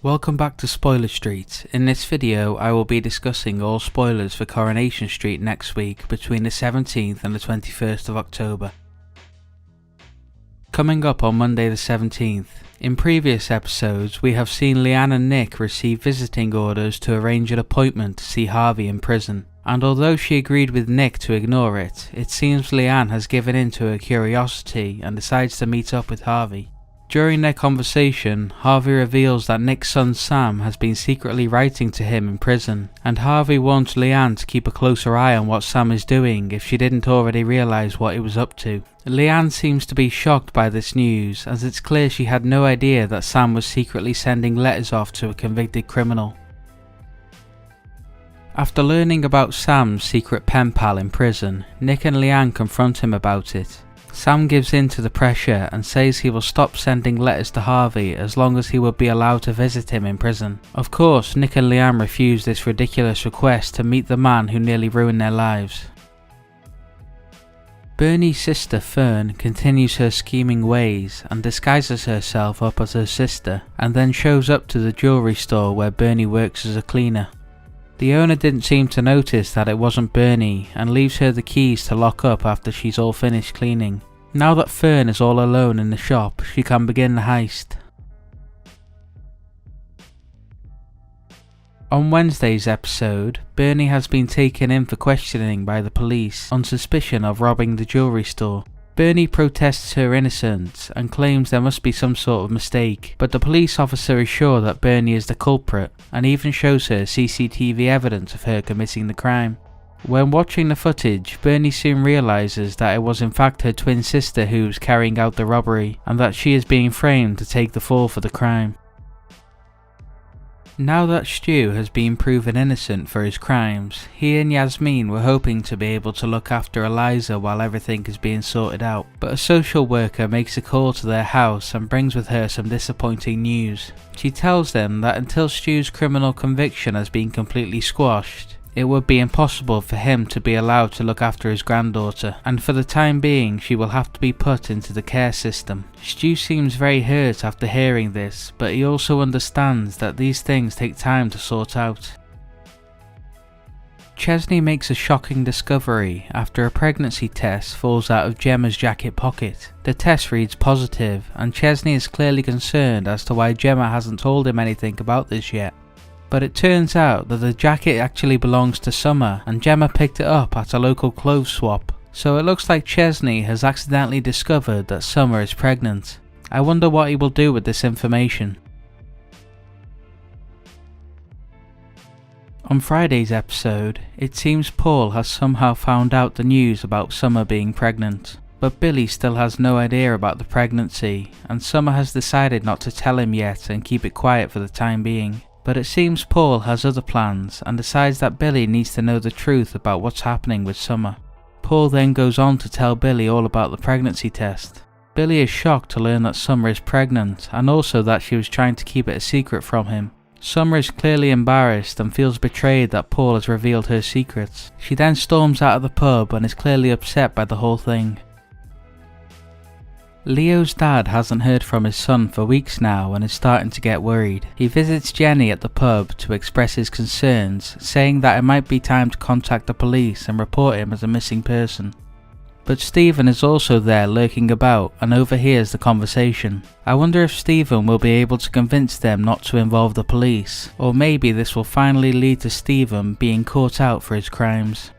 Welcome back to Spoiler Street. In this video I will be discussing all spoilers for Coronation Street next week between the 17th and the 21st of October. Coming up on Monday the 17th. In previous episodes we have seen Leanne and Nick receive visiting orders to arrange an appointment to see Harvey in prison, and although she agreed with Nick to ignore it, it seems Leanne has given in to her curiosity and decides to meet up with Harvey. During their conversation, Harvey reveals that Nick's son Sam has been secretly writing to him in prison, and Harvey wants Leanne to keep a closer eye on what Sam is doing if she didn't already realise what he was up to. Leanne seems to be shocked by this news, as it's clear she had no idea that Sam was secretly sending letters off to a convicted criminal. After learning about Sam's secret pen pal in prison, Nick and Leanne confront him about it. Sam gives in to the pressure and says he will stop sending letters to Harvey as long as he will be allowed to visit him in prison. Of course, Nick and Leanne refuse this ridiculous request to meet the man who nearly ruined their lives. Bernie's sister Fern continues her scheming ways and disguises herself up as her sister, and then shows up to the jewellery store where Bernie works as a cleaner. The owner didn't seem to notice that it wasn't Bernie and leaves her the keys to lock up after she's all finished cleaning. Now that Fern is all alone in the shop, she can begin the heist. On Wednesday's episode, Bernie has been taken in for questioning by the police on suspicion of robbing the jewellery store. Bernie protests her innocence and claims there must be some sort of mistake, but the police officer is sure that Bernie is the culprit and even shows her CCTV evidence of her committing the crime. When watching the footage, Bernie soon realises that it was in fact her twin sister who was carrying out the robbery, and that she is being framed to take the fall for the crime. Now that Stu has been proven innocent for his crimes, he and Yasmin were hoping to be able to look after Eliza while everything is being sorted out, but a social worker makes a call to their house and brings with her some disappointing news. She tells them that until Stu's criminal conviction has been completely squashed, it would be impossible for him to be allowed to look after his granddaughter, and for the time being she will have to be put into the care system. Stu seems very hurt after hearing this, but he also understands that these things take time to sort out. Chesney makes a shocking discovery after a pregnancy test falls out of Gemma's jacket pocket. The test reads positive, and Chesney is clearly concerned as to why Gemma hasn't told him anything about this yet. But it turns out that the jacket actually belongs to Summer, and Gemma picked it up at a local clothes swap. So it looks like Chesney has accidentally discovered that Summer is pregnant. I wonder what he will do with this information. On Friday's episode, it seems Paul has somehow found out the news about Summer being pregnant. But Billy still has no idea about the pregnancy, and Summer has decided not to tell him yet and keep it quiet for the time being. But it seems Paul has other plans and decides that Billy needs to know the truth about what's happening with Summer. Paul then goes on to tell Billy all about the pregnancy test. Billy is shocked to learn that Summer is pregnant, and also that she was trying to keep it a secret from him. Summer is clearly embarrassed and feels betrayed that Paul has revealed her secrets. She then storms out of the pub and is clearly upset by the whole thing. Leo's dad hasn't heard from his son for weeks now and is starting to get worried. He visits Jenny at the pub to express his concerns, saying that it might be time to contact the police and report him as a missing person. But Stephen is also there lurking about and overhears the conversation. I wonder if Stephen will be able to convince them not to involve the police, or maybe this will finally lead to Stephen being caught out for his crimes.